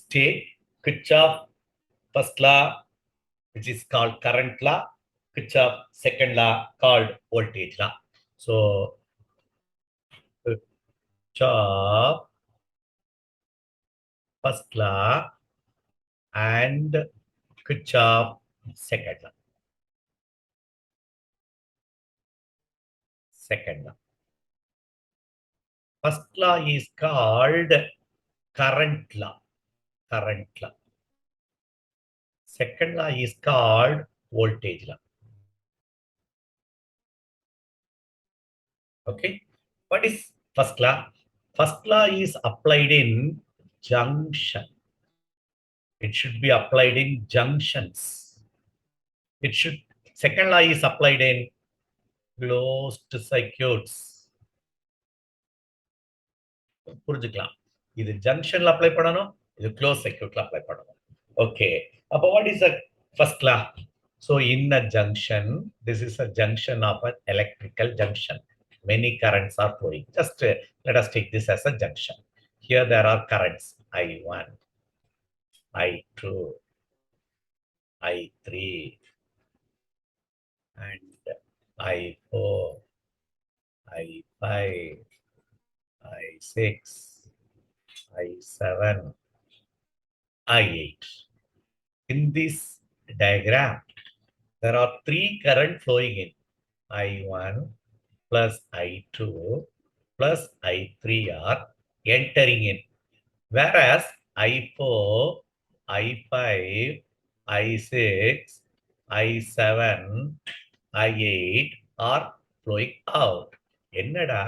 state, Kirchhoff first law, which is called current law, Kirchhoff second law called voltage law. So Kirchhoff first law and Kirchhoff second law. Second law. First law is called current law. Current law. Second law is called voltage law. Okay. What is first law? First law is applied in junction. It should be applied in junctions. It should. Second law is applied in closed circuits. புரிஞ்சுக்கலாம். இது ஜங்ஷன்ல apply பண்ணணும், இது close சர்க்யூட்ல apply பண்ணணும். Okay. அப்போ what is the first law? So in a junction, this is a junction of an electrical junction. Many currents are flowing. Just let us take this as a junction. Here there are currents I1, I2, I3, and I4, I5, I6, I7, I8. In this diagram, there are three current flowing in. I1 plus I2 plus I3 are entering in. Whereas I4, I5, I6, I7, I8 are flowing out. Ennada,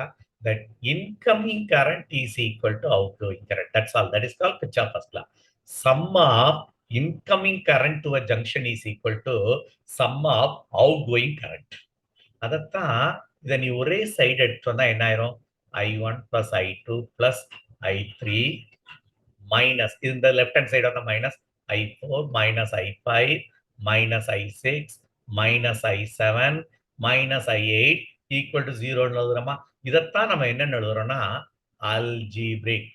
that incoming current is equal to outgoing current. That's all. That is called Kirchhoff first law. Sum of incoming current to a junction is equal to sum of outgoing current. அதைத்தான் இதை நீ ஒரே side எடுத்து வந்தா என்ன ஆயிரும்? I1 plus I2 plus I3 minus, in the left hand side of the minus, I4 minus I5 minus I6 minus I7 minus I8 equal to 0 எழுதுறோமா? இதைத்தான் நம்ம என்ன எழுதுறோம்னா algebraic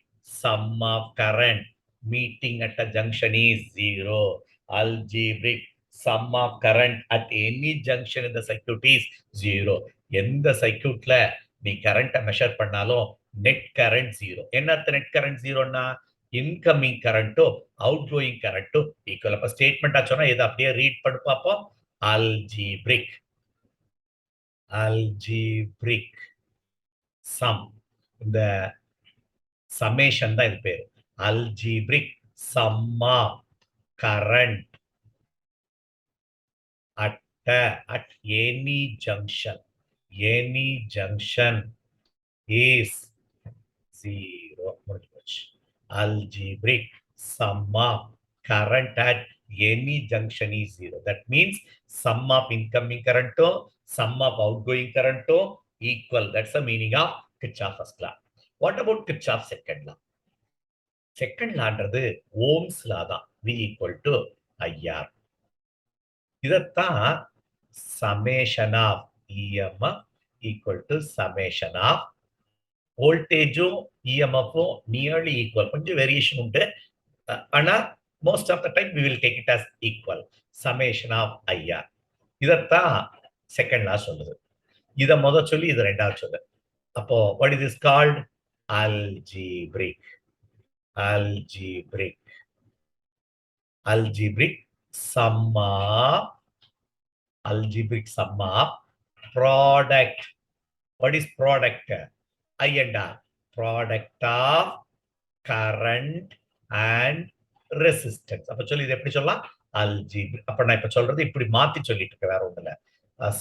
sum of current meeting at a junction is 0. Algebraic sum of current at any junction in the circuit is 0. எந்த சர்க்யூட்ல நீ கரண்ட்டை measure பண்ணாலும் net current 0. என்ன net current 0னா incoming கரண்ட்டோ அவுட்கோயிங் கரண்ட்டோ ஈக்குவல். அப்ப ஸ்டேட்மெண்ட் ஆச்சோன்னா இதை அப்படியே ரீட் பண்ணி பார்ப்போம். algebraic sum, இந்த சமேஷன் தான் இது பேரு. algebraic sum of current at any junction is 0. Algebraic sum of current at any junction is 0. That means sum of incoming current to sum of outgoing current to equal. That's the meaning of Kirchhoff first law. What about Kirchhoff second law? Second law ன்றது Ohm's law தான். V equal to IR. இதத்தான் summation of EMF equal to summation of voltageும் EMFும் nearly equal. கொஞ்சம் variation உண்டு. ஆனா most of the time we will take it as equal. Summation of IR. இதத்தான் second law சொல்லுது. இத முதல் சொல்லி இது ரெண்டாவது சொல்லு. அப்போ what is this called? Algebraic sum of product. What is product? I and R. Product of current and resistance. அப்ப சொல்லி இது எப்படி சொல்லலாம்? algebraic. அப்ப நான் இப்ப சொல்றது இப்படி மாத்தி சொல்லிட்டு இருக்க, வேற ஒண்ணுல.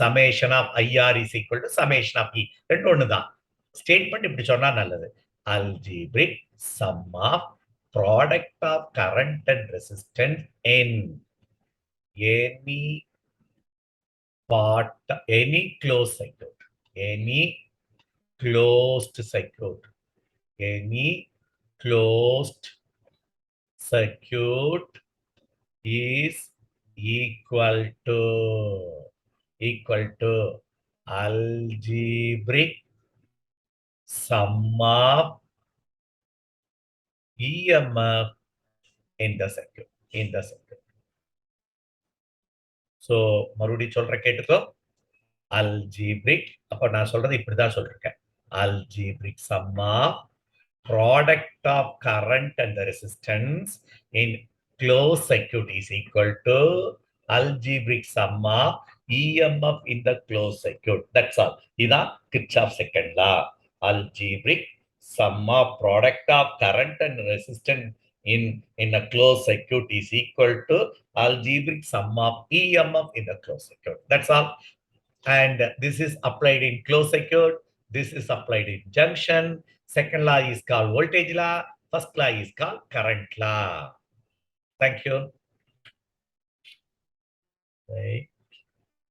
summation of IR is equal to summation of E. ரெண்டு ஒண்ணுதான். ஸ்டேட்மெண்ட் இப்படி சொன்னா நல்லது. algebraic sum of product of current and resistance in any part, any closed circuit. Any closed circuit is equal to algebraic sum of EMF in the circuit. In the circuit. So, மறுபடி சொல்ற கேட்டுக்கோ. Algebraic. அப்ப நான் சொல்றது இப்படிதான் சொல்லிருக்கேன். Algebraic sum of product of current and the resistance in closed circuit is equal to algebraic sum of EMF in the closed circuit. That's all. இதான் Kirchhoff second law. Algebraic sum of product of current and resistance in a closed circuit is equal to algebraic sum of EMF in the closed circuit. That's all. And this is applied in closed circuit. This is applied in junction. Second law is called voltage law. First law is called current law. Thank you. Okay.